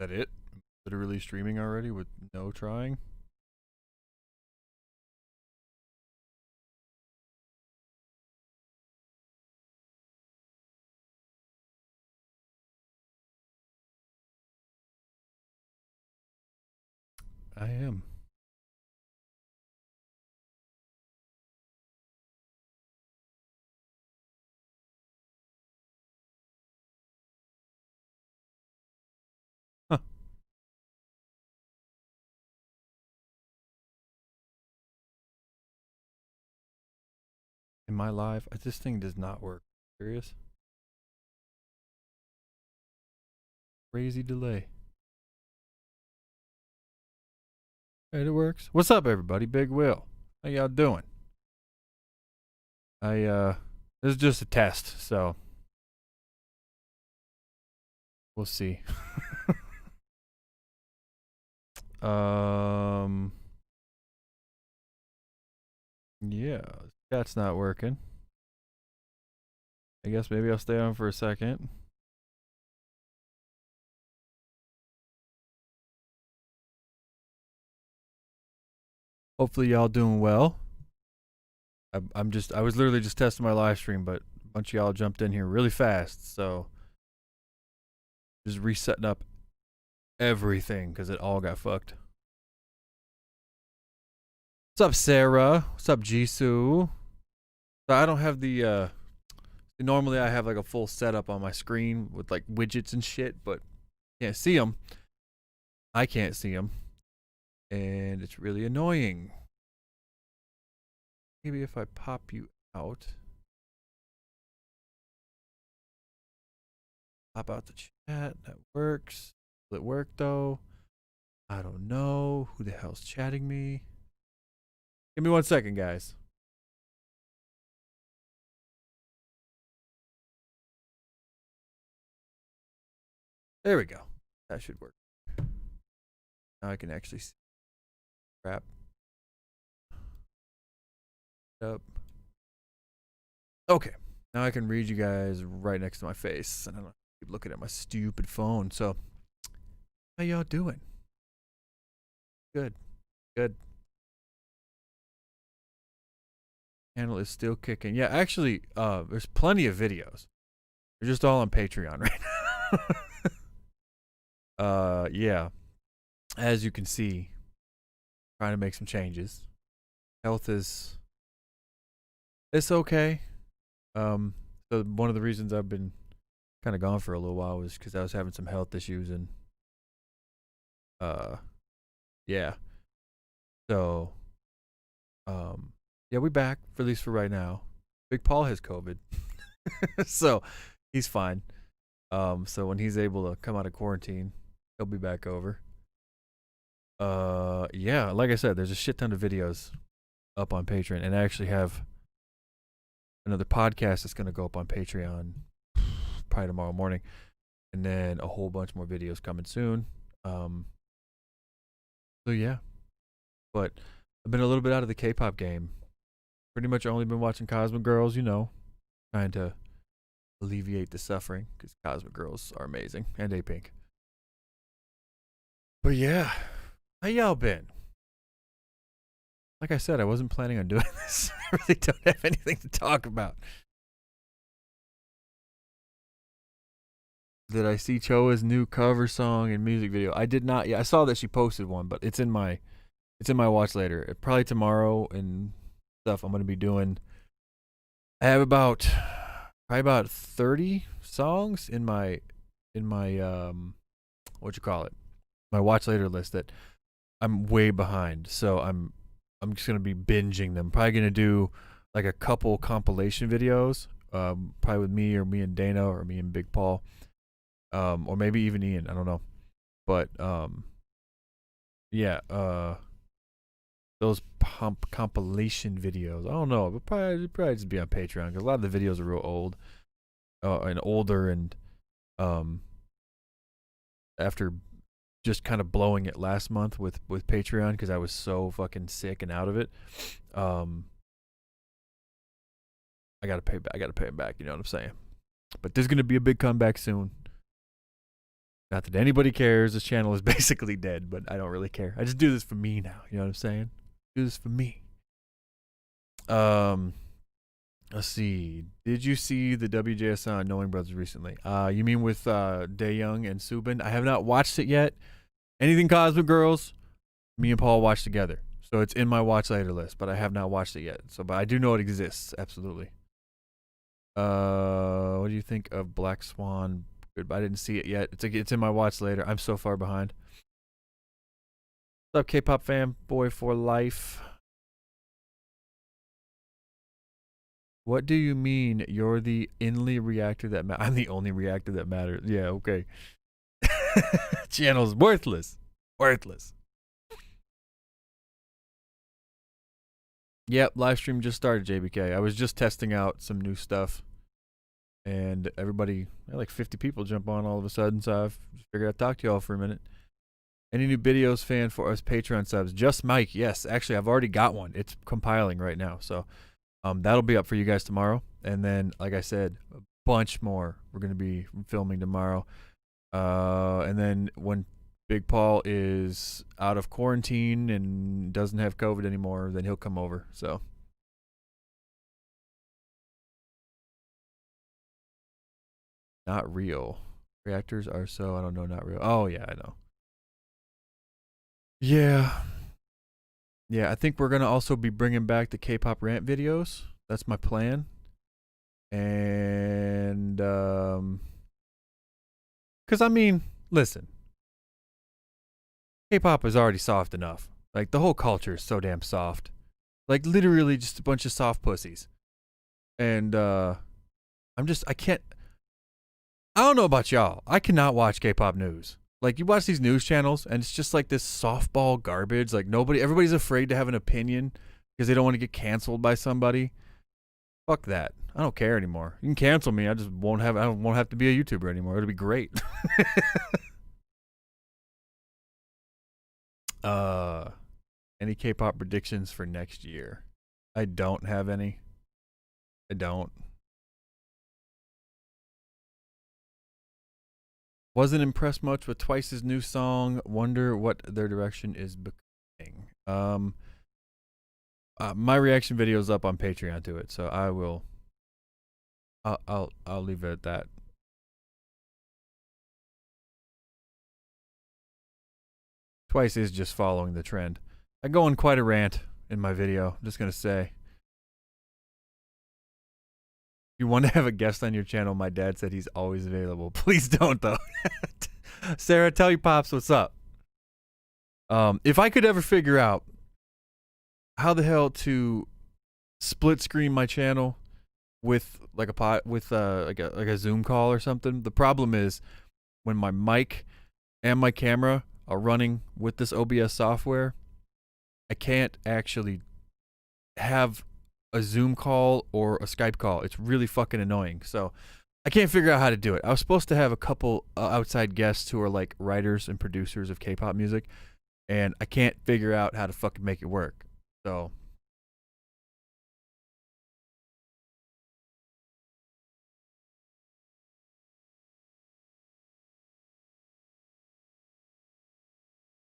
that it? Literally streaming already with no trying? I am. Huh. In my live, this thing does not work. Serious? Crazy delay. Hey, it works. What's up, everybody? Big Will. How y'all doing? This is just a test, so we'll see. Yeah, that's not working. I guess maybe I'll stay on for a second. Hopefully y'all doing well. I was literally just testing my live stream, but a bunch of y'all jumped in here really fast, so just resetting up everything because it all got fucked. What's up, Sarah? What's up, Jisoo? So I don't have the normally I have like a full setup on my screen with like widgets and shit, but can't see them. I can't see them, and it's really annoying. Maybe if I pop you out, pop out the chat, that works. Will it work though? I don't know. Who the hell's chatting me? Give me 1 second, guys. There we go. That should work. Now I can actually see. Crap. Up. Okay. Now I can read you guys right next to my face, and I don't keep looking at my stupid phone. So, how y'all doing? Good. Good. Channel is still kicking. Yeah, actually, there's plenty of videos. They're just all on Patreon right now. Yeah. As you can see, trying to make some changes. Health is it's okay. So one of the reasons I've been kind of gone for a little while was because I was having some health issues and yeah. So yeah, we back for at least for right now. Big Paul has COVID, so he's fine. So when he's able to come out of quarantine, he'll be back over. Yeah, like I said, there's a shit ton of videos up on Patreon, and I actually have another podcast that's gonna go up on Patreon probably tomorrow morning, and then a whole bunch more videos coming soon. So yeah, but I've been a little bit out of the K-pop game. Pretty much only been watching Cosmic Girls, you know, trying to alleviate the suffering because Cosmic Girls are amazing and A-Pink. But yeah, how y'all been? Like I said, I wasn't planning on doing this. I really don't have anything to talk about. Did I see Choa's new cover song and music video? I did not. Yeah, I saw that she posted one, but it's in my watch later. Probably tomorrow and stuff. I'm gonna be doing. I have probably about 30 songs in my what you call it, my watch later list that I'm way behind. So I'm just gonna be binging them. Probably gonna do like a couple compilation videos. Probably with me or me and Dana or me and Big Paul. Or maybe even Ian, I don't know. But yeah, those compilation videos, I don't know, but probably just be on Patreon because a lot of the videos are real old, and older, and after just kind of blowing it last month with Patreon because I was so fucking sick and out of it, I gotta pay back. I gotta pay it back. You know what I'm saying? But there's gonna be a big comeback soon. Not that anybody cares. This channel is basically dead, but I don't really care. I just do this for me now. You know what I'm saying? Do this for me. Let's see. Did you see the WJS on Knowing Brothers recently? You mean with Daeyoung and Subin? I have not watched it yet. Anything Cosmic Girls, me and Paul watched together. So it's in my watch later list, but I have not watched it yet. So, but I do know it exists. Absolutely. What do you think of Black Swan? Good, I didn't see it yet. It's in my watch later. I'm so far behind. What's up, K-pop fan boy for life? What do you mean you're the only reactor that matters? I'm the only reactor that matters. Yeah, okay. Channel's worthless. Worthless. Yep, live stream just started, JBK. I was just testing out some new stuff. And everybody, like 50 people jump on all of a sudden, so I've figured I'd talk to y'all for a minute. Any new videos fan for us Patreon subs? Just Mike, yes. Actually, I've already got one. It's compiling right now. So that'll be up for you guys tomorrow. And then, like I said, a bunch more we're going to be filming tomorrow. And then when Big Paul is out of quarantine and doesn't have COVID anymore, then he'll come over. So not real. Reactors are so, I don't know, not real. Oh, yeah, I know. Yeah. Yeah, I think we're going to also be bringing back the K-pop rant videos. That's my plan. And, because, I mean, listen. K-pop is already soft enough. Like, the whole culture is so damn soft. Like, literally just a bunch of soft pussies. And, I don't know about y'all. I cannot watch K-pop news. Like, you watch these news channels, and it's just like this softball garbage. Like, everybody's afraid to have an opinion because they don't want to get canceled by somebody. Fuck that. I don't care anymore. You can cancel me. I won't have to be a YouTuber anymore. It'll be great. Any K-pop predictions for next year? I don't have any. I don't. Wasn't impressed much with Twice's new song. Wonder what their direction is becoming. My reaction video is up on Patreon to it, so I will. I'll leave it at that. Twice is just following the trend. I go on quite a rant in my video. I'm just gonna say. If you want to have a guest on your channel, my dad said he's always available. Please don't, though. Sarah, tell your pops what's up. If I could ever figure out how the hell to split screen my channel with like a Zoom call or something, the problem is when my mic and my camera are running with this OBS software, I can't actually have a Zoom call or a Skype call. It's really fucking annoying. So I can't figure out how to do it. I was supposed to have a couple outside guests who are like writers and producers of K-pop music, and I can't figure out how to fucking make it work. So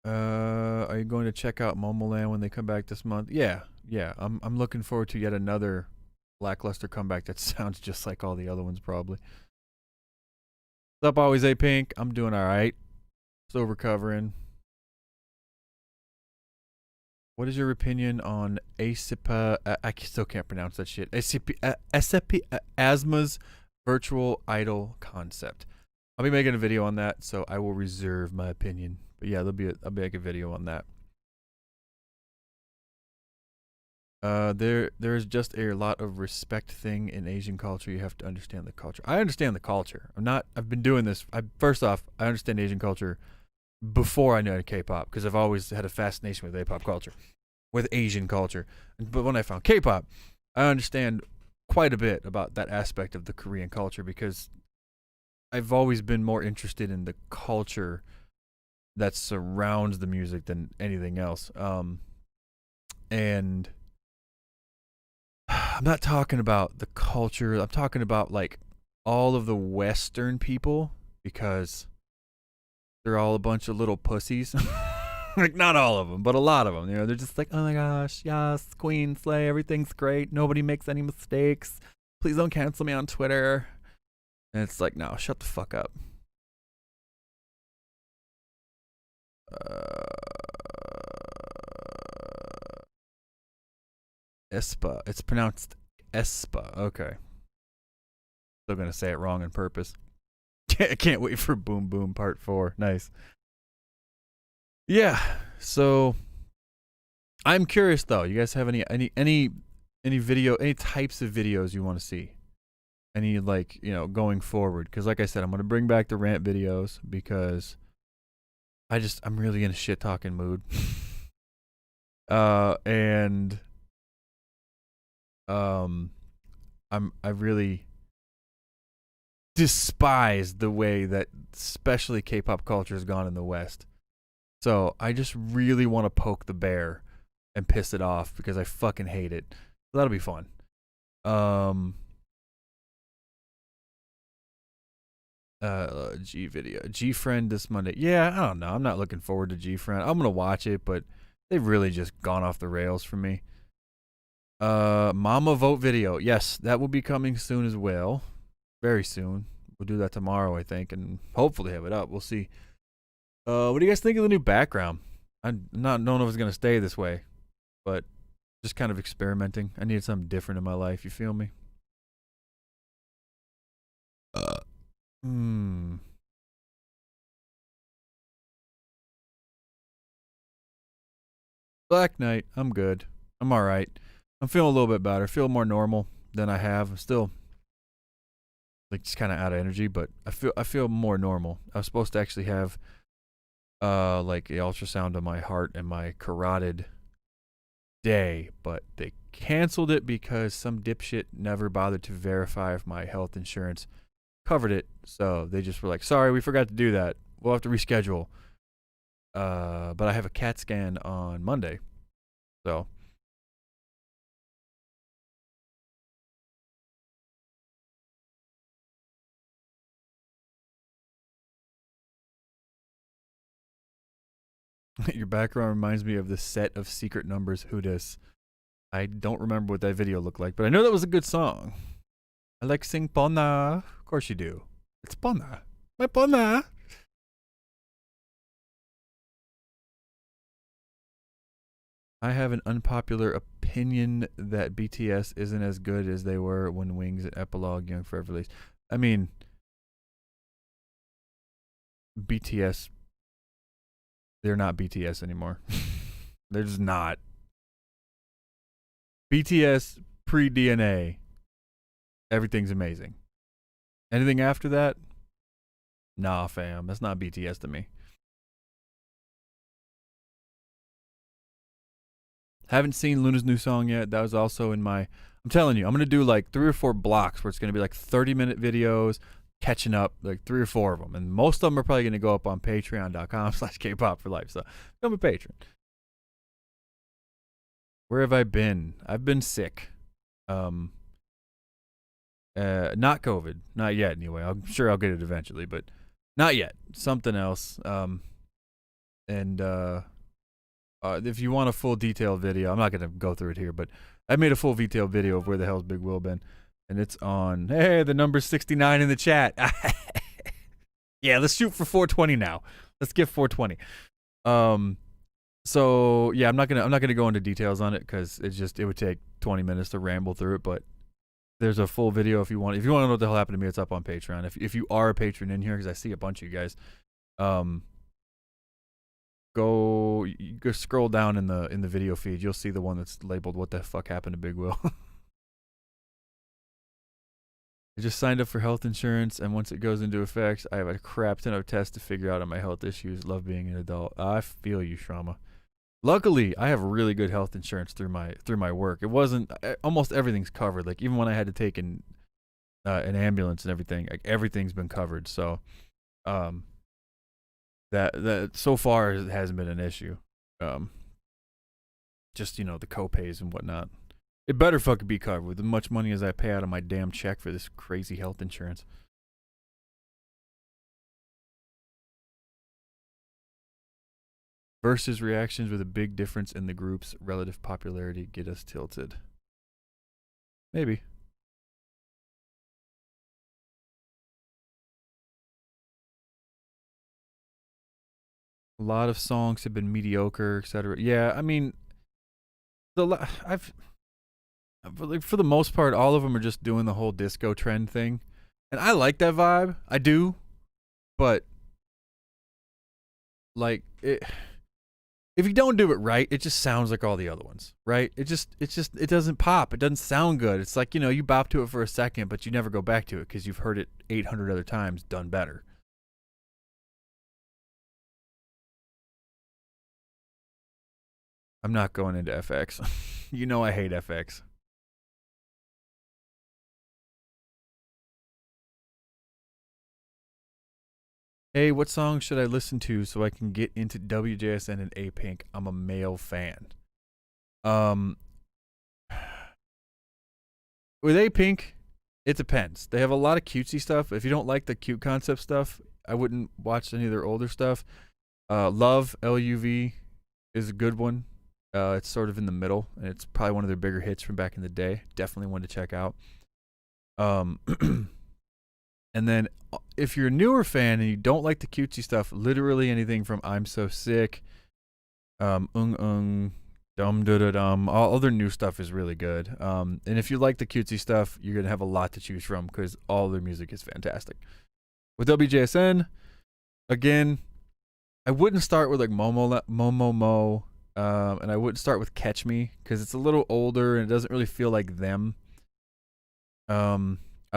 are you going to check out Momoland when they come back this month? Yeah. I'm looking forward to yet another lackluster comeback that sounds just like all the other ones, probably. What's up, always A Pink? I'm doing all right. Still recovering. What is your opinion on ASIPA? I still can't pronounce that shit. Asthma's virtual idol concept. I'll be making a video on that, so I will reserve my opinion. But yeah, I'll make a video on that. There's just a lot of respect thing in Asian culture. You have to understand the culture. I understand the culture. I've been doing this. First off, I understand Asian culture before I knew K-pop, because I've always had a fascination with K-pop culture, with Asian culture. But when I found K-pop, I understand quite a bit about that aspect of the Korean culture, because I've always been more interested in the culture that surrounds the music than anything else. And I'm not talking about the culture. I'm talking about like all of the Western people, because they're all a bunch of little pussies. Like, not all of them, but a lot of them. You know, they're just like, oh my gosh, yes, Queen, Slay, everything's great. Nobody makes any mistakes. Please don't cancel me on Twitter. And it's like, no, shut the fuck up. Espa. It's pronounced Espa. Okay. Still gonna say it wrong on purpose. I can't wait for Boom Boom Part 4. Nice. Yeah. So I'm curious though. You guys have any video, any types of videos you want to see? Any, like, you know, going forward? Because like I said, I'm gonna bring back the rant videos because I'm really in a shit talking mood. And I really despise the way that especially K-pop culture has gone in the West. So I just really want to poke the bear and piss it off because I fucking hate it. So that'll be fun. G video. G Friend this Monday. Yeah, I don't know. I'm not looking forward to G Friend. I'm gonna watch it, but they've really just gone off the rails for me. Mama Vote video. Yes, that will be coming soon as well. Very soon. We'll do that tomorrow, I think, and hopefully have it up. We'll see. What do you guys think of the new background? I don't know if it's gonna stay this way, but just kind of experimenting. I needed something different in my life. You feel me? Black Knight. I'm good. I'm all right. I'm feeling a little bit better. I feel more normal than I have. I'm still like just kind of out of energy, but I feel more normal. I was supposed to actually have like the ultrasound of my heart and my carotid day, but they canceled it because some dipshit never bothered to verify if my health insurance covered it. So they just were like, sorry, we forgot to do that. We'll have to reschedule. But I have a CAT scan on Monday. So your background reminds me of the set of Secret Numbers Who Dis. I don't remember what that video looked like, but I know that was a good song. I like sing Pona. Of course you do. It's Pona. My Pona. I have an unpopular opinion that BTS isn't as good as they were when Wings and Epilogue Young Forever released. I mean, BTS, they're not BTS anymore. They're just not. BTS pre-DNA, everything's amazing. Anything after that? Nah, fam. That's not BTS to me. Haven't seen Luna's new song yet. That was also in my... I'm telling you, I'm going to do like 3 or 4 blocks where it's going to be like 30-minute videos, catching up, like 3 or 4 of them. And most of them are probably going to go up on patreon.com/Kpop for life. So become a patron. Where have I been? I've been sick. Not COVID. Not yet, anyway. I'm sure I'll get it eventually, but not yet. Something else. And if you want a full detailed video, I'm not going to go through it here, but I made a full detailed video of where the hell's Big Will been. And it's on, hey, the number 69 in the chat. Yeah, let's shoot for 420 now. Let's get 420. So yeah, I'm not gonna go into details on it because it would take 20 minutes to ramble through it. But there's a full video if you want to know what the hell happened to me. It's up on Patreon. If you are a patron in here, because I see a bunch of you guys, go scroll down in the video feed. You'll see the one that's labeled "What the fuck happened to Big Will." I just signed up for health insurance, and once it goes into effect, I have a crap ton of tests to figure out on my health issues. Love being an adult. I feel you, Shrama. Luckily, I have really good health insurance through my work. It wasn't almost everything's covered. Like even when I had to take an ambulance and everything, like everything's been covered. So, that so far it hasn't been an issue. Just the copays and whatnot. It better fucking be covered with as much money as I pay out of my damn check for this crazy health insurance. Versus reactions with a big difference in the group's relative popularity get us tilted. Maybe. A lot of songs have been mediocre, etc. Yeah, I mean, I've like for the most part, all of them are just doing the whole disco trend thing, and I like that vibe. I do, but like it, if you don't do it right, it just sounds like all the other ones, right? It doesn't pop. It doesn't sound good. It's like, you bop to it for a second, but you never go back to it because you've heard it 800 other times done better. I'm not going into FX. I hate FX. Hey, what song should I listen to so I can get into WJSN and A Pink? I'm a male fan. With A Pink, it depends. They have a lot of cutesy stuff. If you don't like the cute concept stuff, I wouldn't watch any of their older stuff. Love, LUV, is a good one. It's sort of in the middle, and it's probably one of their bigger hits from back in the day. Definitely one to check out. And then if you're a newer fan and you don't like the cutesy stuff, literally anything from I'm So Sick, Dum Da Da Dum, all their new stuff is really good. And if you like the cutesy stuff, you're going to have a lot to choose from because all their music is fantastic. With WJSN, again, I wouldn't start with like Momo Mo, and I wouldn't start with Catch Me because it's a little older and it doesn't really feel like them.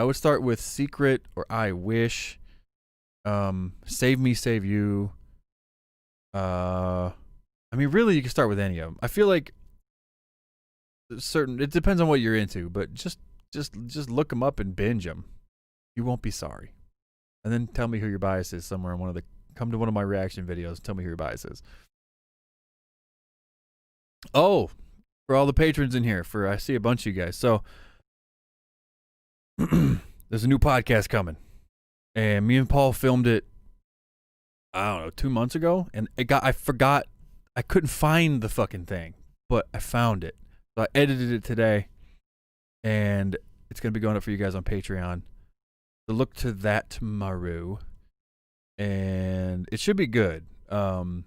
I would start with Secret or I Wish, Save Me, Save You. I mean, really, you can start with any of them. I feel like it depends on what you're into, but just look them up and binge them. You won't be sorry. And then tell me who your bias is somewhere in come to one of my reaction videos and tell me who your bias is. Oh, for all the patrons in here, I see a bunch of you guys. So there's a new podcast coming, and me and Paul filmed it, I don't know, 2 months ago, and I forgot, I couldn't find the fucking thing, but I found it. So I edited it today, and it's going to be going up for you guys on Patreon. So look to that tomorrow, and it should be good. It's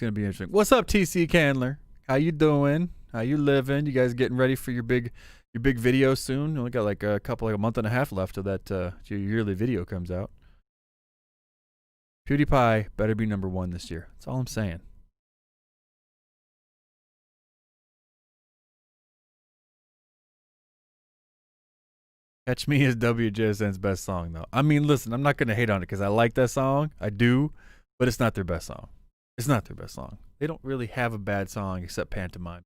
going to be interesting. What's up, TC Candler? How you doing? How you living? You guys getting ready for your big video soon? You only got like a month and a half left till that your yearly video comes out. PewDiePie better be number 1 this year. That's all I'm saying. Catch Me is WJSN's best song, though. I mean, listen, I'm not going to hate on it because I like that song. I do, but it's not their best song. It's not their best song. They don't really have a bad song except Pantomime.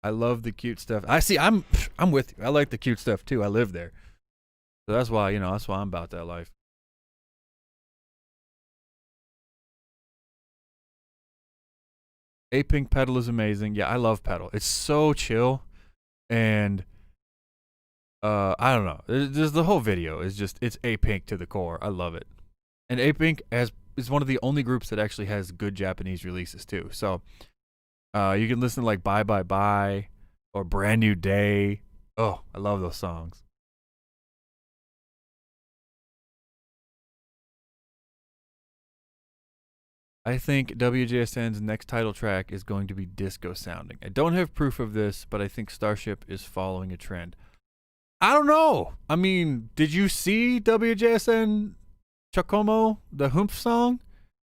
I love the cute stuff. I'm with you. I like the cute stuff too. I live there. So that's why, I'm about that life. A Pink Pedal is amazing. Yeah, I love Pedal. It's so chill. And I don't know. There's the whole video it's A Pink to the core. I love it. And A Pink is one of the only groups that actually has good Japanese releases too. So you can listen to like Bye Bye Bye or Brand New Day. Oh, I love those songs. I think WJSN's next title track is going to be disco sounding. I don't have proof of this, but I think Starship is following a trend. I don't know. I mean, did you see WJSN Chacomo, the Humph song?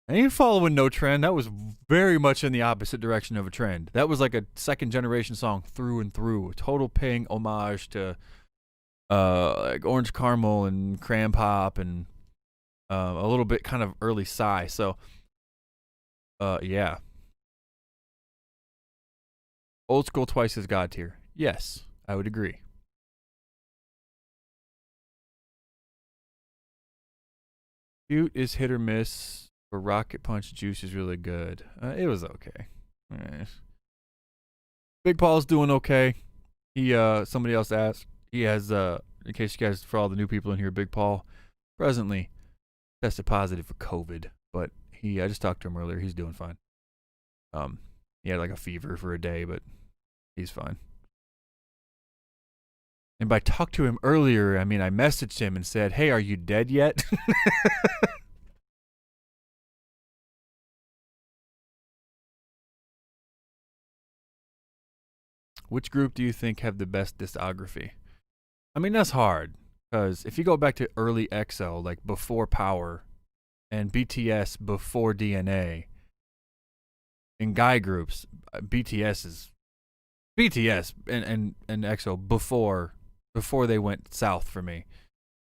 I ain't following no trend. That was very much in the opposite direction of a trend. That was like a second generation song through and through. Total paying homage to like Orange Caramel and Cram Pop and a little bit kind of early Psy. So yeah. Old school twice as God tier. Yes, I would agree. Cute is hit or miss. For Rocket Punch, Juice is really good. It was okay. Big Paul's doing okay. He somebody else asked. He has in case you guys, for all the new people in here, Big Paul presently tested positive for COVID, but I just talked to him earlier. He's doing fine. He had like a fever for a day, but he's fine. And by talk to him earlier, I mean I messaged him and said, "Hey, are you dead yet?" Which group do you think have the best discography? I mean, that's hard because if you go back to early EXO, like before Power, and BTS before DNA, in guy groups, BTS and EXO before they went south for me.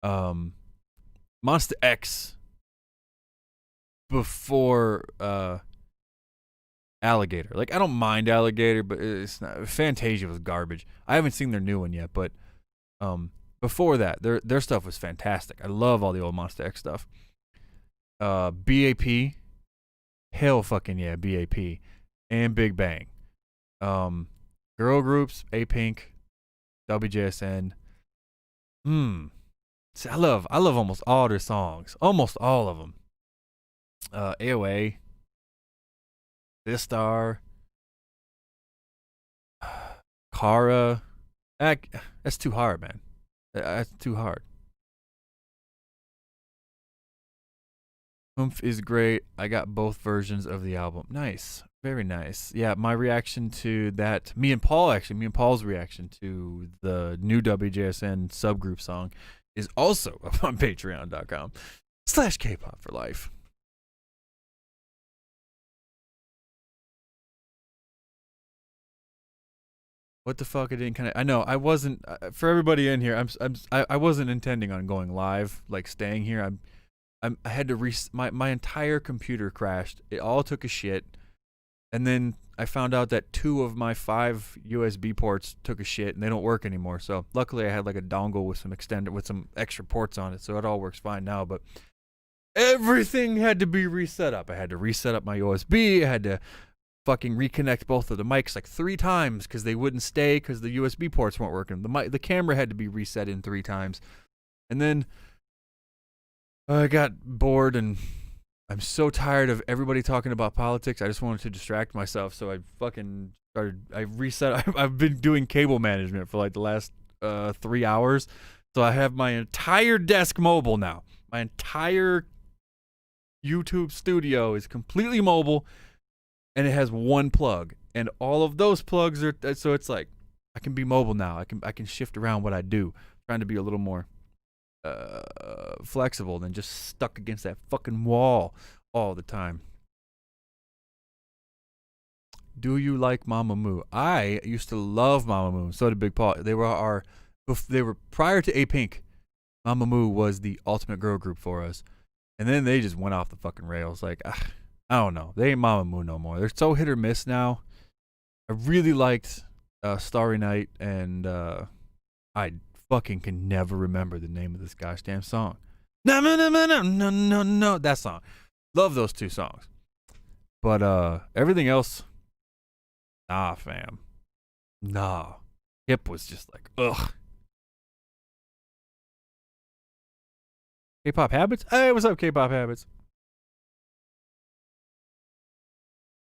Monster X before Alligator. Like I don't mind Alligator, but it's not. Fantasia was garbage. I haven't seen their new one yet, but before that, their stuff was fantastic. I love all the old Monster X stuff. BAP, hell fucking yeah, BAP, and Big Bang. Girl groups, A-Pink, WJSN. See, I love almost all their songs, almost all of them. AOA, Sistar, Kara. That's too hard, man. That's too hard. Oomph is great. I got both versions of the album. Nice. Very nice. Yeah, my reaction to that, me and Paul's reaction to the new WJSN subgroup song is also up on patreon.com/Kpop for life. What the fuck? I know I wasn't for everybody in here. I wasn't intending on going live, like staying here. I had to my entire computer crashed. It all took a shit. And then I found out that 2 of my 5 USB ports took a shit and they don't work anymore. So luckily I had like a dongle with some extra ports on it, so it all works fine now. But everything had to be reset up. I had to reset up my USB. I had to fucking reconnect both of the mics like 3 times because they wouldn't stay because the USB ports weren't working. The camera had to be reset in 3 times. And then I got bored and I'm so tired of everybody talking about politics. I just wanted to distract myself, so I fucking started. I reset. I've been doing cable management for like the last 3 hours, so I have my entire desk mobile now. My entire YouTube studio is completely mobile, and it has 1 plug, and all of those plugs are. So it's like I can be mobile now. I can shift around what I do, trying to be a little more flexible than just stuck against that fucking wall all the time. Do you like Mamamoo? I used to love Mamamoo. So did Big Paul. They were prior to A-Pink. Mamamoo was the ultimate girl group for us, and then they just went off the fucking rails. Like I don't know, they ain't Mamamoo no more. They're so hit or miss now. I really liked Starry Night, and I fucking can never remember the name of this gosh damn song. No, that song. Love those 2 songs. But everything else, nah, fam. Nah. Hip was just like, ugh. K-pop habits? Hey, what's up, K-pop habits?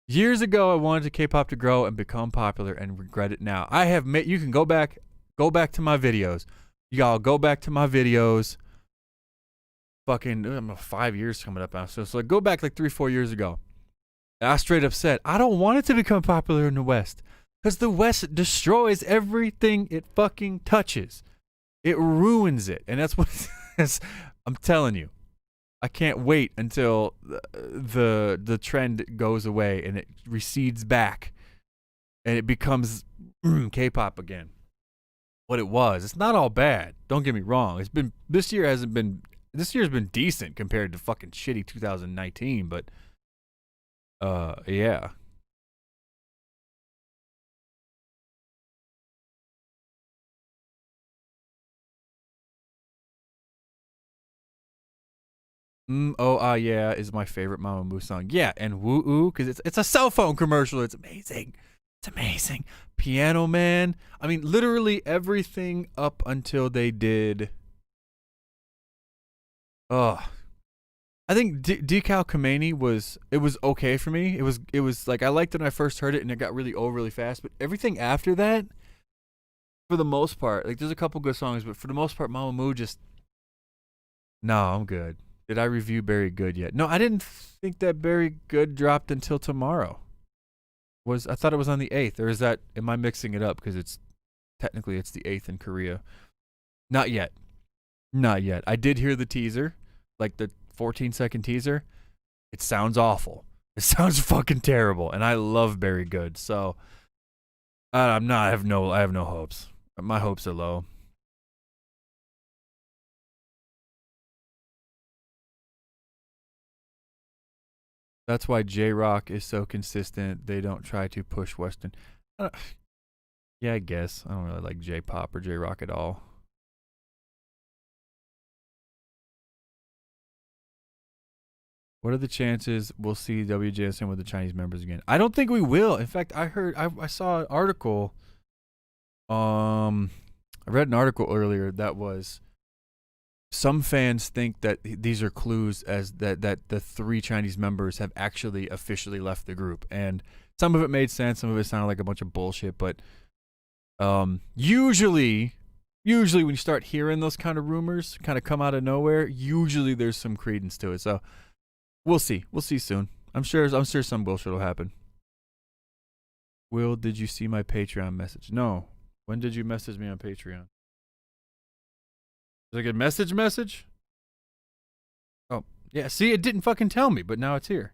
Years ago, I wanted K-pop to grow and become popular and regret it now. I have made, you can go back to my videos. Y'all go back to my videos. Fucking 5 years coming up now. So go back like 3-4 years ago. I straight up said, I don't want it to become popular in the West. Because the West destroys everything it fucking touches. It ruins it. And that's what I'm telling you. I can't wait until the trend goes away and it recedes back. And it becomes K-pop again. What it was. It's not all bad. Don't get me wrong. This year's been decent compared to fucking shitty 2019, but yeah. Yeah is my favorite Mamamoo song. Yeah, and Woo Oo, because it's a cell phone commercial. It's amazing. It's amazing. Piano Man. I mean, literally everything up until they did Oh, I think Decal Kameni was okay for me. It was like I liked it when I first heard it, and it got really old really fast. But everything after that, for the most part, like there's a couple good songs, but for the most part, Mamamoo just no, I'm good. Did I review Very Good yet? No, I didn't think that Very Good dropped until tomorrow. I thought it was on the 8th, or is that am I mixing it up because it's technically it's the 8th in Korea? Not yet. Not yet. I did hear the teaser, like the 14-second teaser. It sounds awful. It sounds fucking terrible, and I love Very Good. So I'm not. I have no hopes. My hopes are low. That's why J Rock is so consistent. They don't try to push Western. Yeah, I guess I don't really like J Pop or J Rock at all. What are the chances we'll see WJSN with the Chinese members again? I don't think we will. In fact, I saw an article. I read an article earlier that was some fans think that these are clues as that the 3 Chinese members have actually officially left the group, and some of it made sense, some of it sounded like a bunch of bullshit, but usually when you start hearing those kind of rumors kind of come out of nowhere, usually there's some credence to it. So we'll see soon. I'm sure some bullshit will happen. Will, did you see my Patreon message? No. When did you message me on Patreon? Like a message? Oh, yeah. See, it didn't fucking tell me, but now it's here.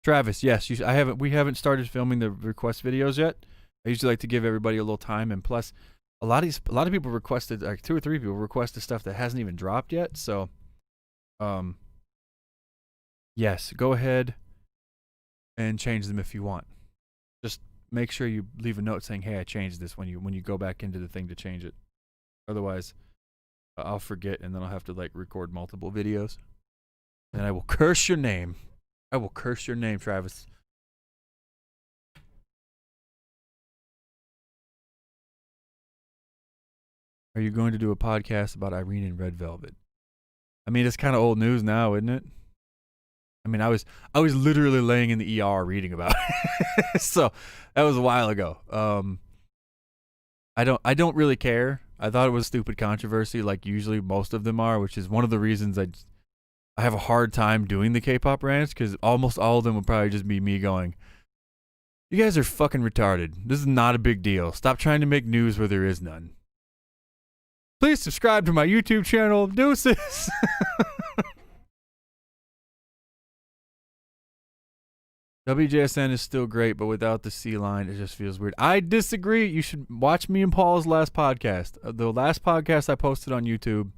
Travis, yes, we haven't started filming the request videos yet. I usually like to give everybody a little time, and plus, a lot of people requested, like 2 or 3 people requested stuff that hasn't even dropped yet. So, yes, go ahead and change them if you want. Just make sure you leave a note saying, "Hey, I changed this" when you go back into the thing to change it. Otherwise, I'll forget, and then I'll have to like record multiple videos, and I will curse your name. I will curse your name, Travis. Are you going to do a podcast about Irene and Red Velvet? I mean, it's kind of old news now, isn't it? I mean, I was literally laying in the ER reading about it. So that was a while ago. I don't really care. I thought it was stupid controversy, like usually most of them are, which is one of the reasons I have a hard time doing the K-pop rants, because almost all of them would probably just be me going, "You guys are fucking retarded. This is not a big deal. Stop trying to make news where there is none. Please subscribe to my YouTube channel. Deuces." WJSN is still great, but without the C line, it just feels weird. I disagree. You should watch me and Paul's last podcast. The last podcast I posted on YouTube,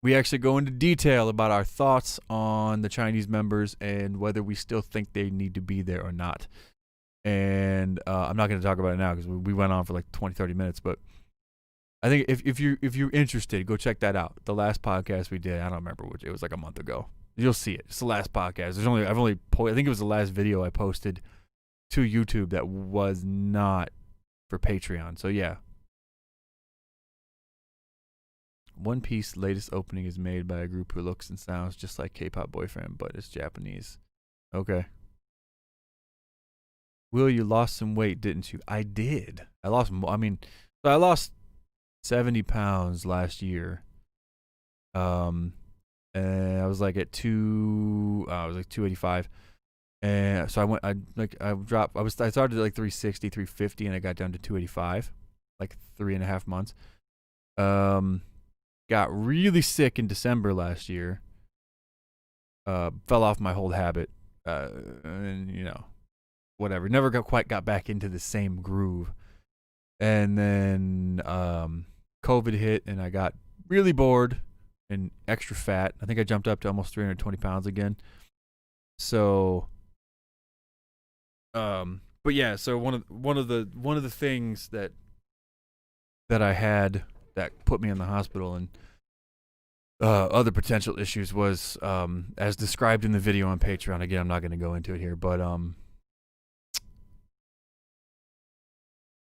we actually go into detail about our thoughts on the Chinese members and whether we still think they need to be there or not. And I'm not going to talk about it now because we went on for like 20, 30 minutes. But I think if you're interested, go check that out. The last podcast we did, I don't remember which. It was like a month ago. You'll see it. It's the last podcast. I think it was the last video I posted to YouTube that was not for Patreon. So yeah. One Piece latest opening is made by a group who looks and sounds just like K-pop Boyfriend, but it's Japanese. Okay. Will, you lost some weight, didn't you? I did. I lost 70 pounds last year. And I was like at 285. And so I started at like 360, 350, and I got down to 285, like 3.5 months. Got really sick in December last year. Fell off my whole habit. And whatever. Never quite got back into the same groove. And then COVID hit, and I got really bored and extra fat. I think I jumped up to almost 320 pounds again. So, but yeah. So one of the things that I had that put me in the hospital and other potential issues was, as described in the video on Patreon. Again, I'm not going to go into it here, but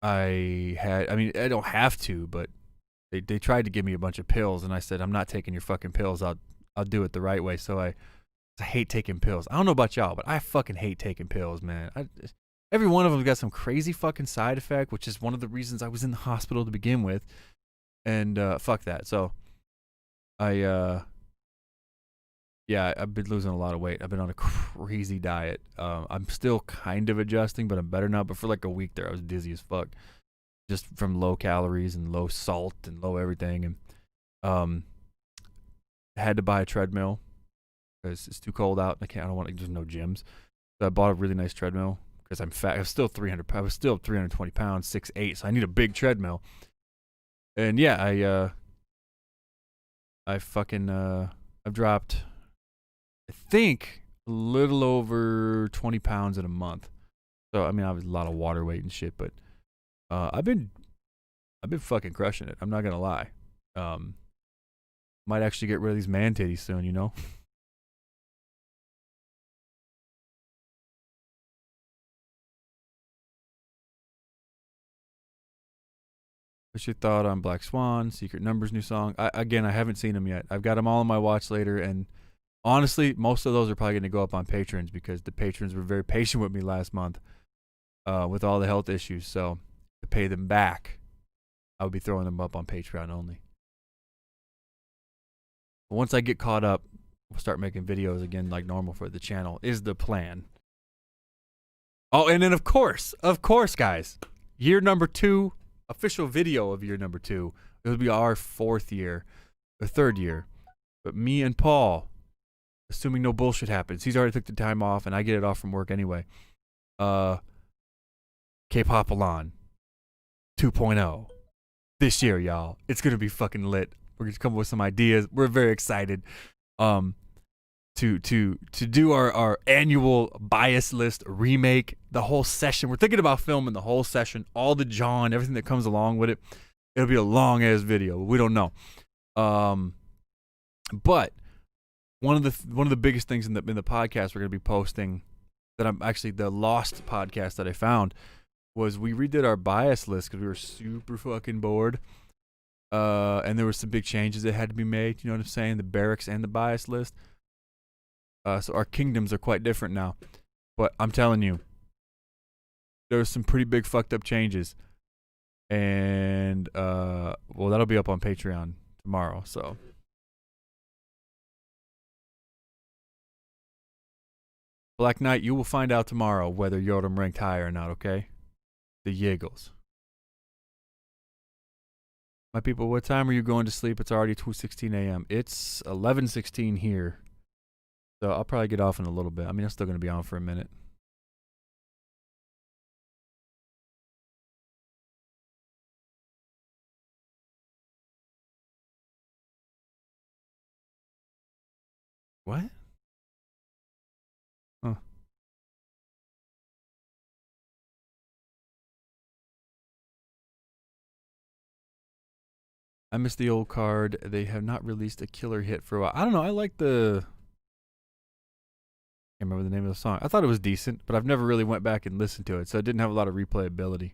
I don't have to, but They tried to give me a bunch of pills, and I said, I'm not taking your fucking pills. I'll do it the right way. So I hate taking pills. I don't know about y'all, but I fucking hate taking pills, man. Every one of them got some crazy fucking side effect, which is one of the reasons I was in the hospital to begin with. And fuck that. So yeah, I've been losing a lot of weight. I've been on a crazy diet. I'm still kind of adjusting, but I'm better now. But for like a week there, I was dizzy as fuck, just from low calories and low salt and low everything. And had to buy a treadmill because it's too cold out. I don't want to. There's no gyms, so I bought a really nice treadmill because I'm fat. I was still 300. I was still 320 pounds, 6'8". So I need a big treadmill. And yeah, I've dropped, I think, a little over 20 pounds in a month. So I mean, I was a lot of water weight and shit, but I've been fucking crushing it. I'm not gonna lie. Might actually get rid of these man titties soon, you know. What's your thought on Black Swan, Secret Numbers new song? I haven't seen them yet. I've got them all on my watch later, and honestly, most of those are probably going to go up on patrons because the patrons were very patient with me last month with all the health issues. So to pay them back, I would be throwing them up on Patreon only. But once I get caught up, we'll start making videos again like normal for the channel, is the plan. Oh, and then of course, guys, year number 2, official video of year number 2. It'll be our 4th year, or 3rd year. But me and Paul, assuming no bullshit happens, he's already took the time off, and I get it off from work anyway. K-Pop-alon 2.0 this year, y'all. It's gonna be fucking lit. We're gonna come up with some ideas. We're very excited to do our annual bias list remake, the whole session. We're thinking about filming the whole session, all the John, everything that comes along with it. It'll be a long ass video. We don't know. But one of the biggest things in the podcast we're gonna be posting, that I'm actually, the lost podcast that I found, was we redid our bias list because we were super fucking bored. And there were some big changes that had to be made. You know what I'm saying? The barracks and the bias list. So our kingdoms are quite different now. But I'm telling you, there's some pretty big fucked up changes. And well, that'll be up on Patreon tomorrow. So Black Knight, you will find out tomorrow whether Yodam ranked higher or not, okay? The Yiggles. My people, what time are you going to sleep? It's already 2:16 a.m. It's 11:16 here. So I'll probably get off in a little bit. I mean, I'm still going to be on for a minute. What? Huh. I miss the old card. They have not released a killer hit for a while. I don't know. I like the... I can't remember the name of the song. I thought it was decent, but I've never really went back and listened to it, so it didn't have a lot of replayability.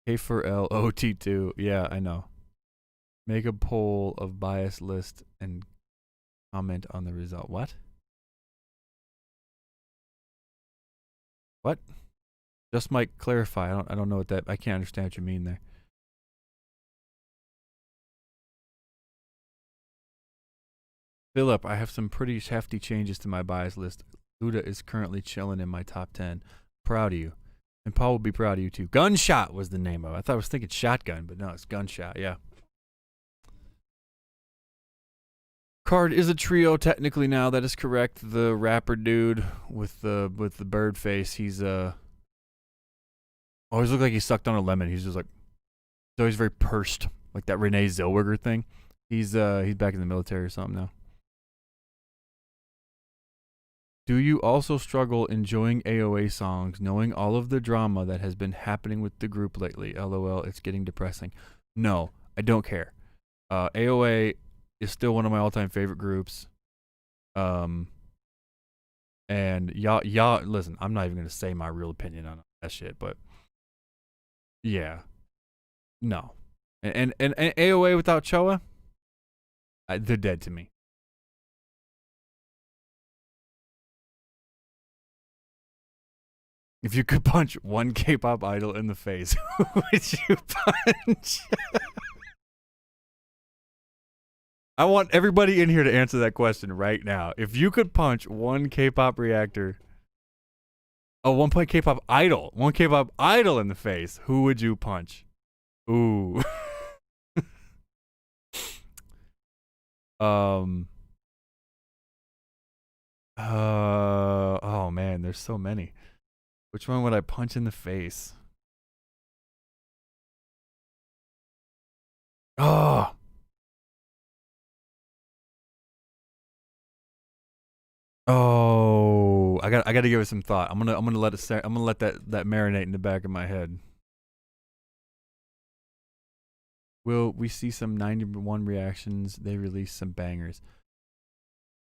K4LOT2. Yeah, I know. Make a poll of bias list and comment on the result. What? What? Just might clarify. I don't know what that... I can't understand what you mean there. Philip, I have some pretty hefty changes to my bias list. Luda is currently chilling in my top 10. Proud of you. And Paul will be proud of you too. Gunshot was the name of it. I thought I was thinking shotgun, but no, it's Gunshot, yeah. Card is a trio technically now. That is correct. The rapper dude with the bird face, he's always looked like he sucked on a lemon. He's just like, he's always very pursed, like that Renee Zellweger thing. He's back in the military or something now. Do you also struggle enjoying AOA songs, knowing all of the drama that has been happening with the group lately? LOL, it's getting depressing. No, I don't care. AOA is still one of my all-time favorite groups. And y'all, listen, I'm not even gonna say my real opinion on that shit, but Yeah. No. And AOA without Choa, they're dead to me. If you could punch one K-pop idol in the face, who would you punch? I want everybody in here to answer that question right now. If you could punch one K-pop reactor, one K-pop idol, one K-pop idol in the face, who would you punch? Ooh. Oh man, there's so many. Which one would I punch in the face? Oh. Oh, I got to give it some thought. I'm gonna let that marinate in the back of my head. Will we see some 91 reactions? They released some bangers.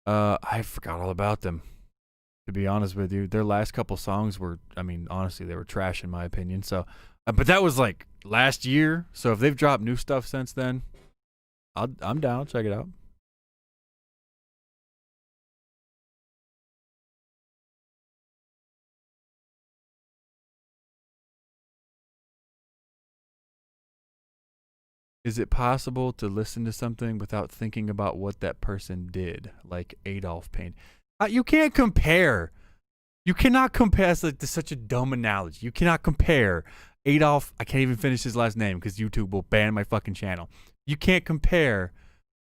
I forgot all about them. To be honest with you, their last couple songs were, I mean, honestly, they were trash in my opinion. So, but that was like last year. So if they've dropped new stuff since then, I'm down. Check it out. Is it possible to listen to something without thinking about what that person did, like Adolf Payne? You can't compare. You cannot compare. It's like such a dumb analogy. You cannot compare Adolf. I can't even finish his last name because YouTube will ban my fucking channel. You can't compare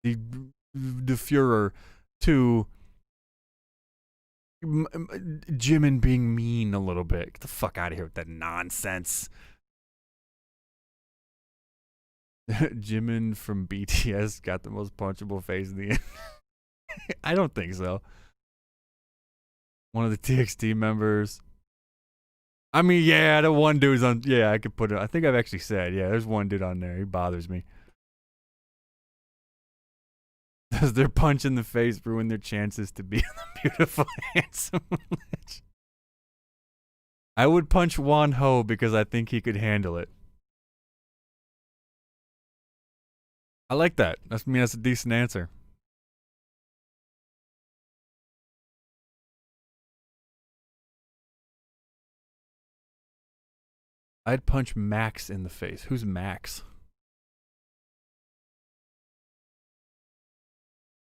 the Führer to Jimin being mean a little bit. Get the fuck out of here with that nonsense. Jimin from BTS got the most punchable face in the end. I don't think so. One of the TXT members. I mean, yeah, the one dude's on. Yeah, I could put it. I think I've actually said, yeah, there's one dude on there. He bothers me. Does their punch in the face ruin their chances to be the beautiful, handsome Lich? I would punch Wan Ho because I think he could handle it. I like that. That's a decent answer. I'd punch Max in the face. Who's Max?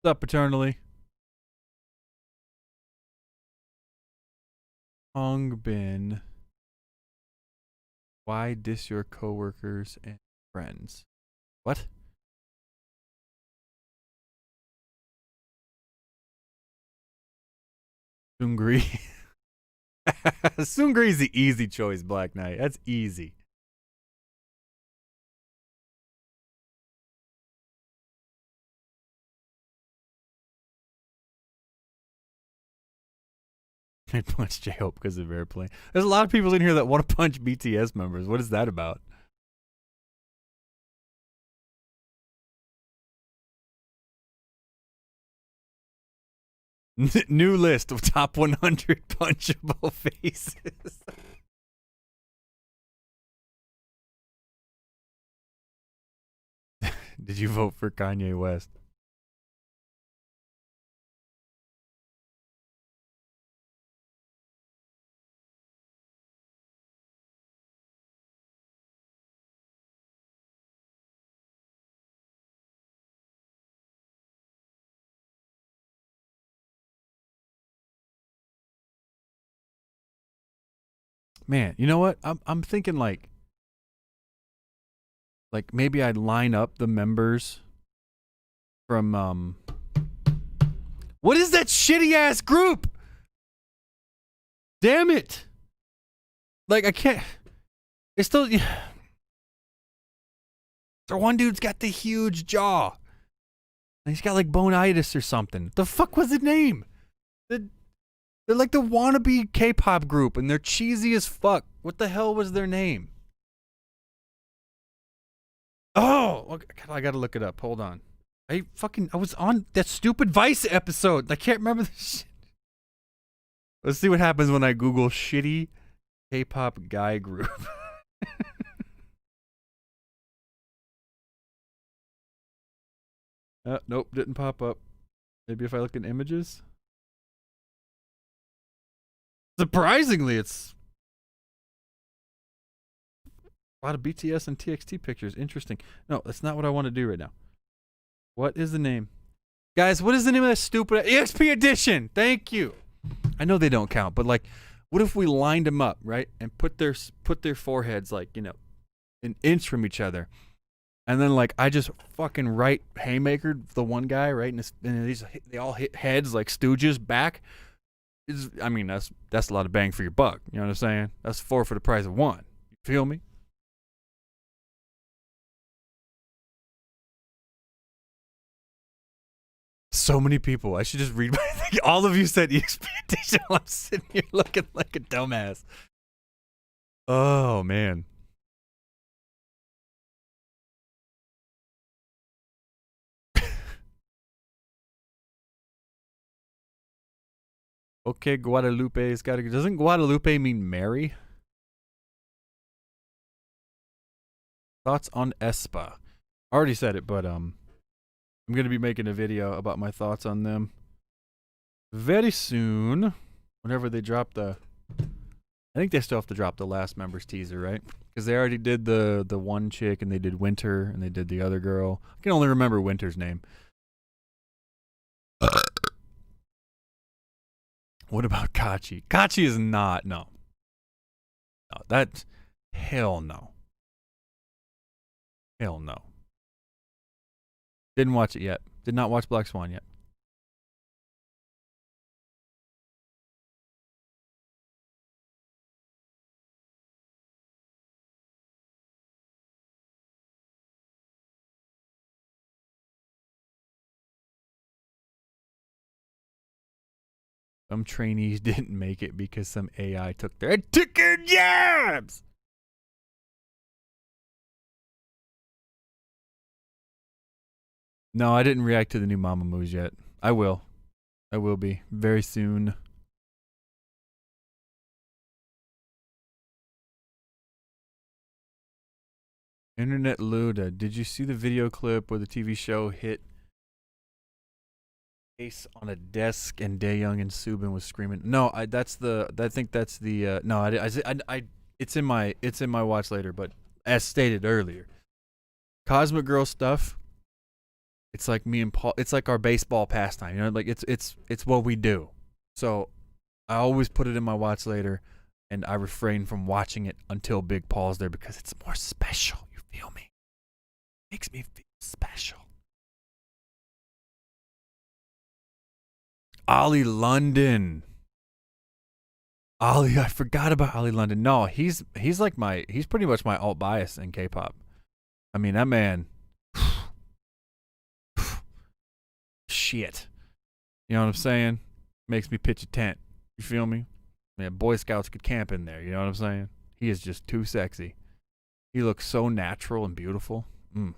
What's up, eternally? Hongbin. Why diss your coworkers and friends? What? Sungri. Sungri's the easy choice, Black Knight. That's easy. I'd punch J-Hope because of airplane. There's a lot of people in here that want to punch BTS members. What is that about? New list of top 100 punchable faces. Did you vote for Kanye West? Man, you know what? I'm thinking like maybe I'd line up the members from what is that shitty ass group? Damn it. Like I can't. It's still the one dude's got the huge jaw. He's got like bonitis or something. The fuck was the name? They're like the wannabe K-pop group, and they're cheesy as fuck. What the hell was their name? Oh, I gotta look it up. Hold on. I was on that stupid Vice episode. I can't remember the shit. Let's see what happens when I Google shitty K-pop guy group. Nope, didn't pop up. Maybe if I look in images. Surprisingly, it's a lot of BTS and TXT pictures. Interesting. No, that's not what I want to do right now. What is the name? Guys, what is the name of that stupid EXP edition? Thank you. I know they don't count, but like, what if we lined them up, right, and put their foreheads like, you know, an inch from each other, and then like I just fucking right haymakered the one guy, right, and they all hit heads like Stooges back. I mean, that's a lot of bang for your buck. You know what I'm saying? That's 4 for the price of 1. You feel me? So many people. I should just read my thing. All of you said EXP edition while I'm sitting here looking like a dumbass. Oh, man. Okay, Guadalupe's got to. Doesn't Guadalupe mean Mary? Thoughts on Espa? I already said it, but I'm gonna be making a video about my thoughts on them very soon. Whenever they drop the, I think they still have to drop the last members teaser, right? Because they already did the one chick and they did Winter and they did the other girl. I can only remember Winter's name. What about Kachi? Kachi is not. No. That's hell no. Hell no. Didn't watch it yet. Did not watch Black Swan yet. Some trainees didn't make it because some AI took their jobs. No, I didn't react to the new Mama moves yet. I will. I will be very soon. Internet Luda. Did you see the video clip where the TV show hit face on a desk and Daeyoung and Subin was screaming? No, I think that's the no, I it's in my watch later, but as stated earlier, Cosmic Girl stuff. It's like me and Paul. It's like our baseball pastime, you know. Like it's what we do. So I always put it in my watch later, and I refrain from watching it until Big Paul's there because it's more special. You feel me? Makes me feel special. Ollie London. I forgot about Ollie London. No, he's pretty much my alt bias in K-pop. I mean, that man. Shit. You know what I'm saying? Makes me pitch a tent. You feel me? Man, Boy Scouts could camp in there. You know what I'm saying? He is just too sexy. He looks so natural and beautiful. Plan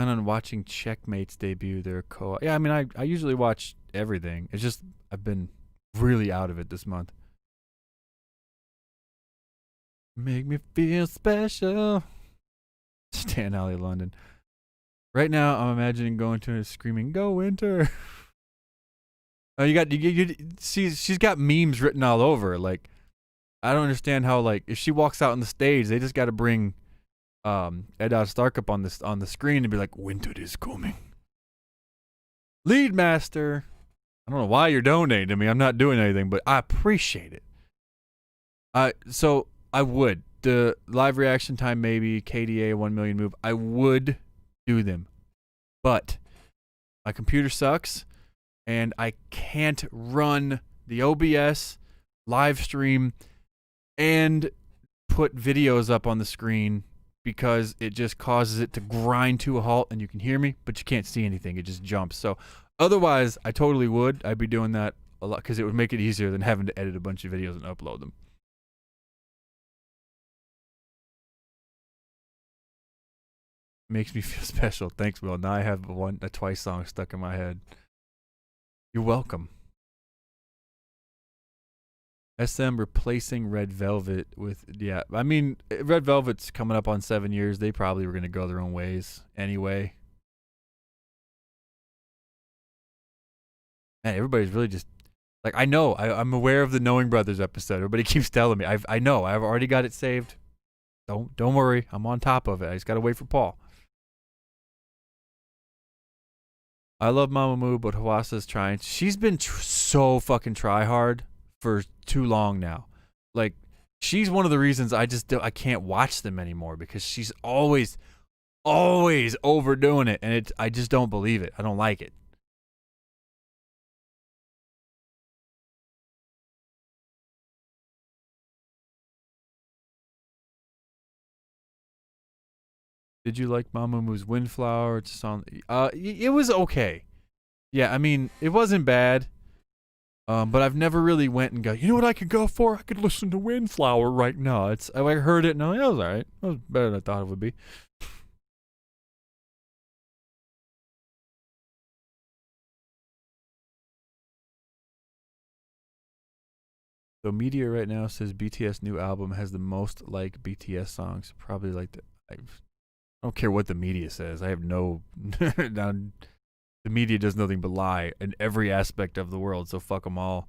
on watching Checkmate's debut. Their co. Yeah, I mean, I usually watch everything. It's just I've been really out of it this month. Make me feel special. Stan Alley London. Right now, I'm imagining going to her screaming, "Go Winter!" Oh, you see, she's got memes written all over. Like, I don't understand how, like, if she walks out on the stage, they just got to bring Eddard Stark up on the screen and be like, "Winter is coming." Lead Master. I don't know why you're donating to me. I'm not doing anything, but I appreciate it. So I would. The live reaction time, maybe KDA 1 million move. I would do them, but my computer sucks, and I can't run the OBS live stream and put videos up on the screen because it just causes it to grind to a halt, and you can hear me, but you can't see anything. It just jumps. So otherwise, I totally would. I'd be doing that a lot because it would make it easier than having to edit a bunch of videos and upload them. Makes me feel special. Thanks, Will. Now I have a Twice song stuck in my head. You're welcome. SM replacing Red Velvet with, yeah. I mean, Red Velvet's coming up on 7 years. They probably were going to go their own ways anyway. Man, everybody's really just like, I know. I'm aware of the Knowing Brothers episode. Everybody keeps telling me. I know. I've already got it saved. Don't worry. I'm on top of it. I just got to wait for Paul. I love Mamamoo, but Hawasa's trying. She's been so fucking try hard for too long now. Like, she's one of the reasons I can't watch them anymore, because she's always overdoing it, and I just don't believe it. I don't like it. Did you like Mamamoo's Windflower? It's on. It was okay. Yeah, I mean, it wasn't bad. But I've never really went and go, you know what I could go for? I could listen to Windflower right now. I heard it and I was like, it was alright. It was better than I thought it would be. So Media right now says BTS new album has the most like BTS songs. Probably like I don't care what the media says. I have no. The media does nothing but lie in every aspect of the world. So fuck them all.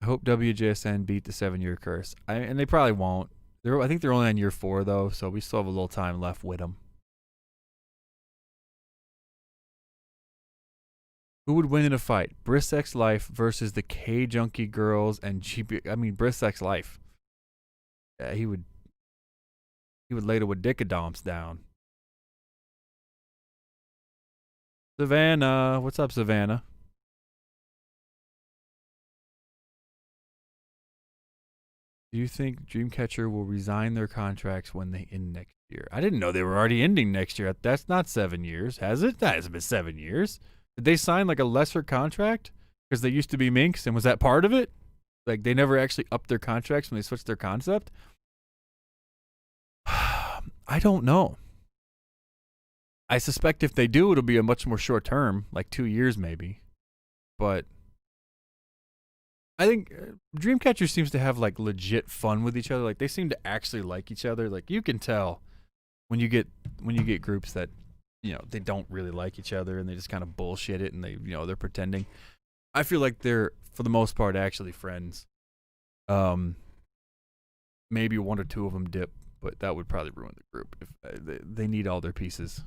I hope WJSN beat the 7-year curse. And they probably won't. I think they're only on year 4 though, so we still have a little time left with them. Who would win in a fight? Briss X Life versus the K Junkie Girls and GP. I mean, Briss X Life. Yeah, he would lay the Wadickadomps down. Savannah, what's up, Savannah? Do you think Dreamcatcher will resign their contracts when they end next year? I didn't know they were already ending next year. That's not 7 years, has it? That hasn't been 7 years. Did they sign like a lesser contract? Because they used to be Minx, and was that part of it? Like, they never actually upped their contracts when they switched their concept? I don't know. I suspect if they do, it'll be a much more short term, like 2 years maybe. But I think Dreamcatcher seems to have like legit fun with each other. Like, they seem to actually like each other. Like, you can tell when you get groups that, you know, they don't really like each other and they just kind of bullshit it and they, you know, they're pretending. I feel like they're, for the most part, actually friends. Maybe 1 or 2 of them dip, but that would probably ruin the group. If they need all their pieces.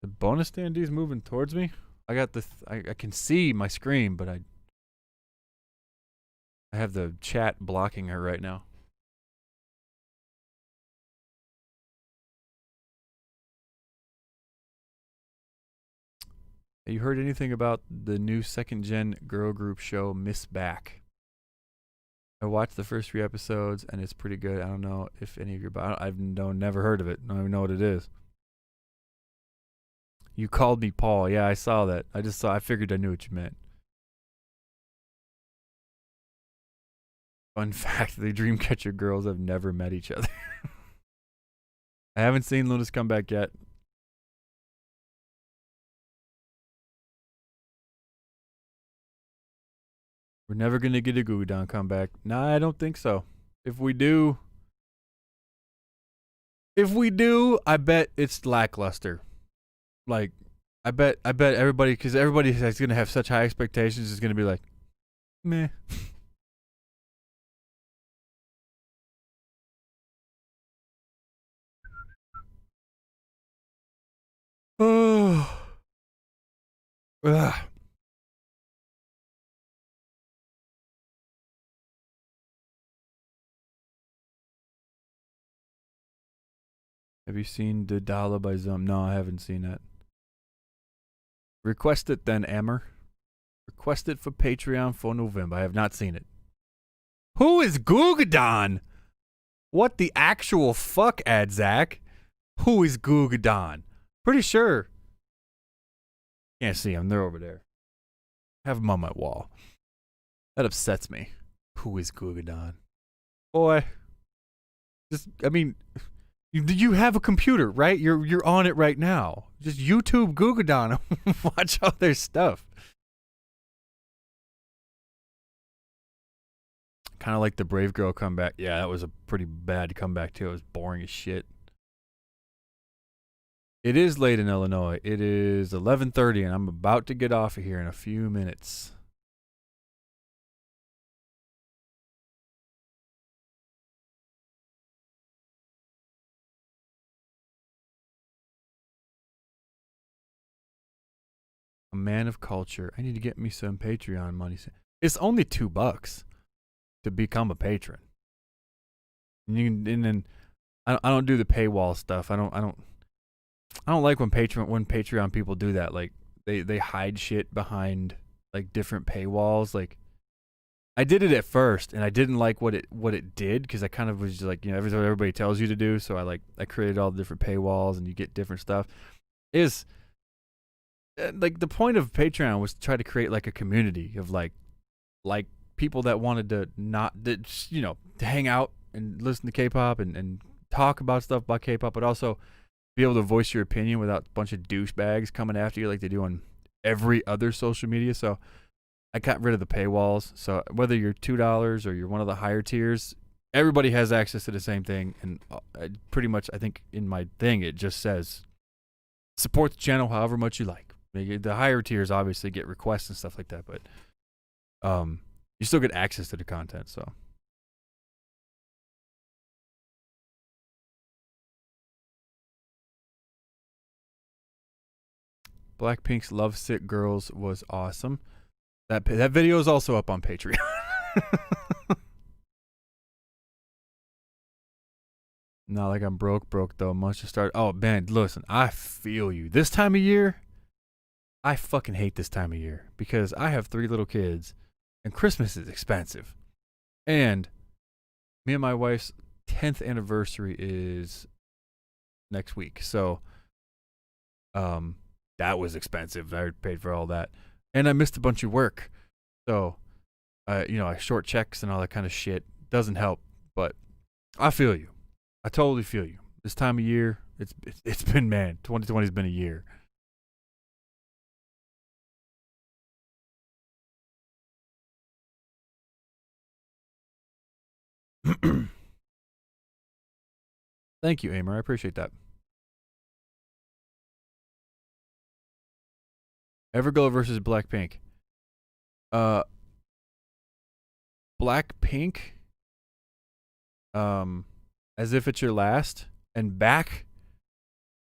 The bonus standee's moving towards me. I got the I can see my screen, but I have the chat blocking her right now. Have you heard anything about the new 2nd gen girl group show Miss Back? I watched the first 3 episodes and it's pretty good. I don't know if any of your, I've never heard of it. I don't even know what it is. You called me Paul. Yeah, I saw that. I figured I knew what you meant. Fun fact, the Dreamcatcher girls have never met each other. I haven't seen Luna's comeback yet. We're never going to get a Gugudan comeback. Nah, I don't think so. If we do, I bet it's lackluster. Like, I bet everybody, because everybody is going to have such high expectations, is going to be like, meh. Oh. Ugh. Have you seen Didala by Zum? No, I haven't seen that. Request it then, Emmer. Request it for Patreon for November. I have not seen it. Who is Gugudan? What the actual fuck, Adzak? Who is Gugudan? Pretty sure. Can't see them. They're over there. Have them on my wall. That upsets me. Who is Gugudon? Boy, I mean, you have a computer, right? You're on it right now. Just YouTube Gugudon and watch all their stuff. Kind of like the Brave Girl comeback. Yeah, that was a pretty bad comeback too. It was boring as shit. It is late in Illinois. It is 11:30, and I'm about to get off of here in a few minutes. A man of culture. I need to get me some Patreon money. It's only $2 to become a patron. And then I don't do the paywall stuff. I don't like when Patreon people do that. Like they hide shit behind like different paywalls. Like I did it at first, and I didn't like what it did because I kind of was just like, you know, everybody tells you to do. So I created all the different paywalls, and you get different stuff. Is like the point of Patreon was to try to create like a community of like people that wanted to to hang out and listen to K-pop and talk about stuff about K-pop, but also be able to voice your opinion without a bunch of douchebags coming after you like they do on every other social media. So I got rid of the paywalls. So whether you're $2 or you're one of the higher tiers, everybody has access to the same thing. And pretty much, I think in my thing, it just says support the channel however much you like. The higher tiers obviously get requests and stuff like that, but you still get access to the content. So Blackpink's Lovesick Girls was awesome. That video is also up on Patreon. Not like I'm broke though. Must just start. Oh man, listen, I feel you. This time of year, I fucking hate this time of year because I have 3 little kids, and Christmas is expensive. And me and my wife's 10th anniversary is next week, so that was expensive. I paid for all that, and I missed a bunch of work, so I short checks and all that kind of shit doesn't help. But I feel you. I totally feel you. This time of year, it's been, man, 2020's been a year. Thank you, Amer. I appreciate that. Everglow versus Blackpink. Blackpink. As if it's your last, and back.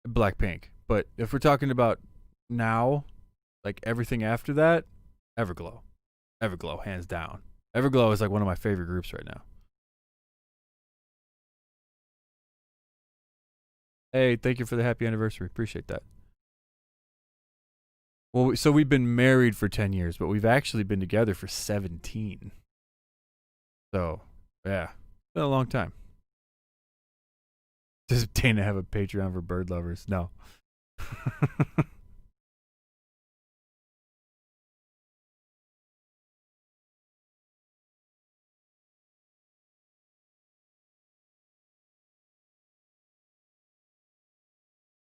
Blackpink. But if we're talking about now, like everything after that, Everglow. Everglow, hands down. Everglow is like one of my favorite groups right now. Hey, thank you for the happy anniversary. Appreciate that. Well, so we've been married for 10 years, but we've actually been together for 17. So, yeah, it's been a long time. Does Dana have a Patreon for bird lovers? No.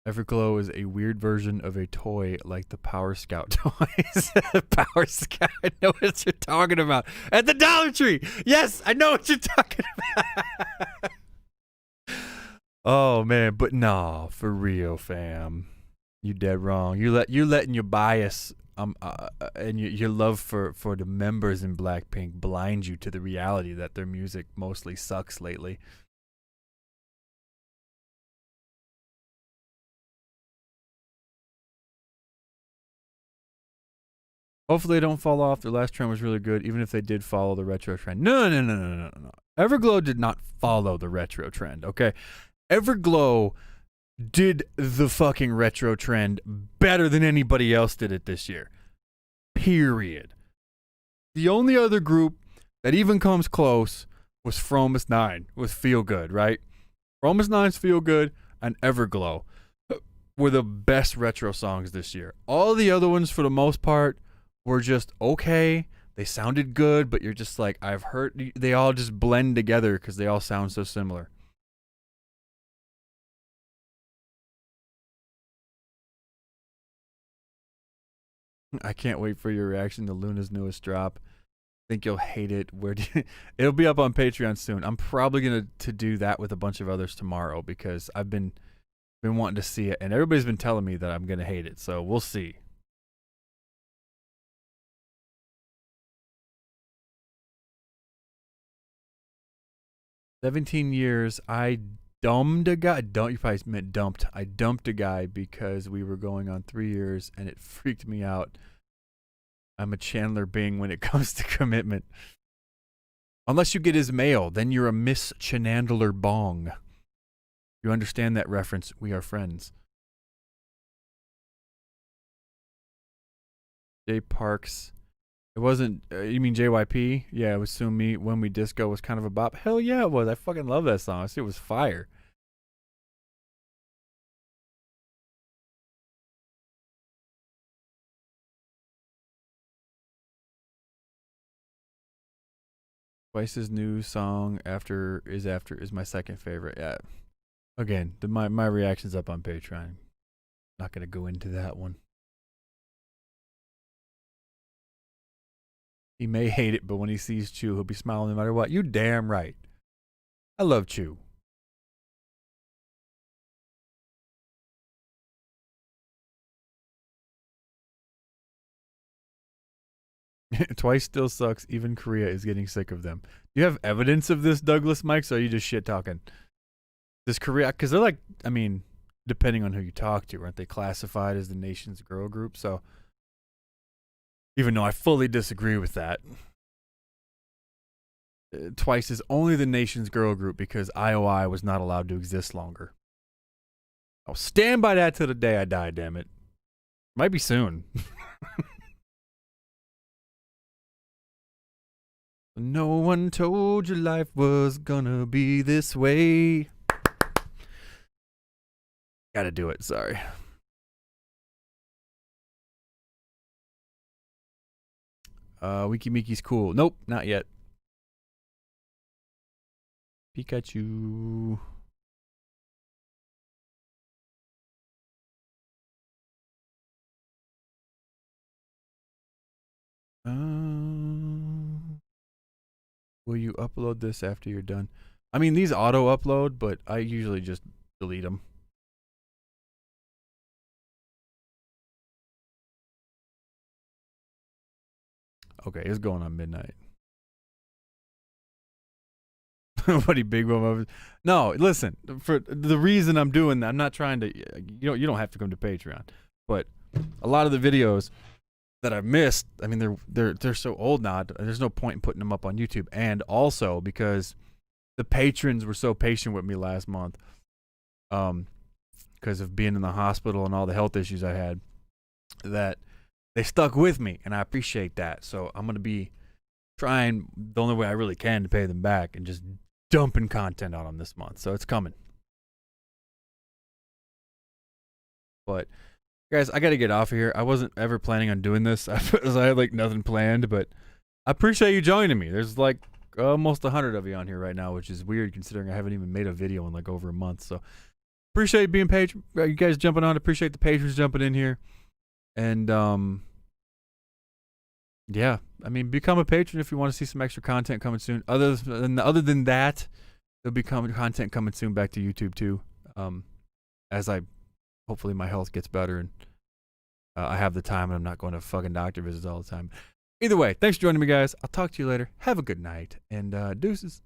Everglow is a weird version of a toy like the Power Scout toys. Power Scout, I know what you're talking about. At the Dollar Tree. Yes, I know what you're talking about. Oh man, but no, for real, fam. You dead wrong. You're letting your bias and your love for the members in Blackpink blind you to the reality that their music mostly sucks lately. Hopefully they don't fall off. Their last trend was really good, even if they did follow the retro trend. No. Everglow did not follow the retro trend, okay? Everglow did the fucking retro trend better than anybody else did it this year. Period. The only other group that even comes close was Fromus 9 with Feel Good, right? Fromus 9's Feel Good and Everglow were the best retro songs this year. All the other ones, for the most part, were just okay. they sounded good, but you're just like, I've heard they all just blend together because they all sound so similar. I can't wait for your reaction to Luna's newest drop. Think you'll hate it. It'll be up on Patreon soon. I'm probably gonna to do that with a bunch of others tomorrow because I've been wanting to see it, and everybody's been telling me that I'm gonna hate it. So we'll see. 17 years. I dumped a guy. You probably meant dumped. I dumped a guy because we were going on 3 years, and it freaked me out. I'm a Chandler Bing when it comes to commitment. Unless you get his mail, then you're a Miss Chandler Bong. You understand that reference? We are friends. Jay Parks. It wasn't. You mean JYP? Yeah, it was Sue Me. When We Disco was kind of a bop. Hell yeah, it was. I fucking love that song. It was fire. Twice's new song after is my second favorite. Yeah. Again, my reaction's up on Patreon. Not gonna go into that one. He may hate it, but when he sees Chew, he'll be smiling no matter what. You damn right. I love Chew. Twice still sucks. Even Korea is getting sick of them. Do you have evidence of this, Douglas Mikes, or are you just shit talking? This Korea, because they're like, I mean, depending on who you talk to, aren't they classified as the nation's girl group? So, even though I fully disagree with that, Twice is only the nation's girl group because IOI was not allowed to exist longer. I'll stand by that till the day I die, damn it. Might be soon. No one told you life was gonna be this way. Gotta do it, sorry. Wiki Miki's cool. Nope, not yet. Pikachu. Will you upload this after you're done? I mean, these auto upload, but I usually just delete them. Okay, it's going on midnight. Buddy, big one. No, listen. For the reason I'm doing that, I'm not trying to. You don't have to come to Patreon, but a lot of the videos that I've missed, I mean, they're so old now. There's no point in putting them up on YouTube. And also because the patrons were so patient with me last month, because of being in the hospital and all the health issues I had, that they stuck with me, and I appreciate that. So I'm gonna be trying the only way I really can to pay them back and just dumping content on them this month. So it's coming. But guys, I got to get off of here. I wasn't ever planning on doing this. I had like nothing planned, but I appreciate you joining me. There's like almost 100 of you on here right now, which is weird considering I haven't even made a video in like over a month. So appreciate you being patron. You guys jumping on. Appreciate the patrons jumping in here. And yeah, I mean, become a patron if you want to see some extra content coming soon. Other than that, there'll be content coming soon back to YouTube too. As hopefully my health gets better and I have the time and I'm not going to fucking doctor visits all the time. Either way, thanks for joining me, guys. I'll talk to you later. Have a good night and deuces.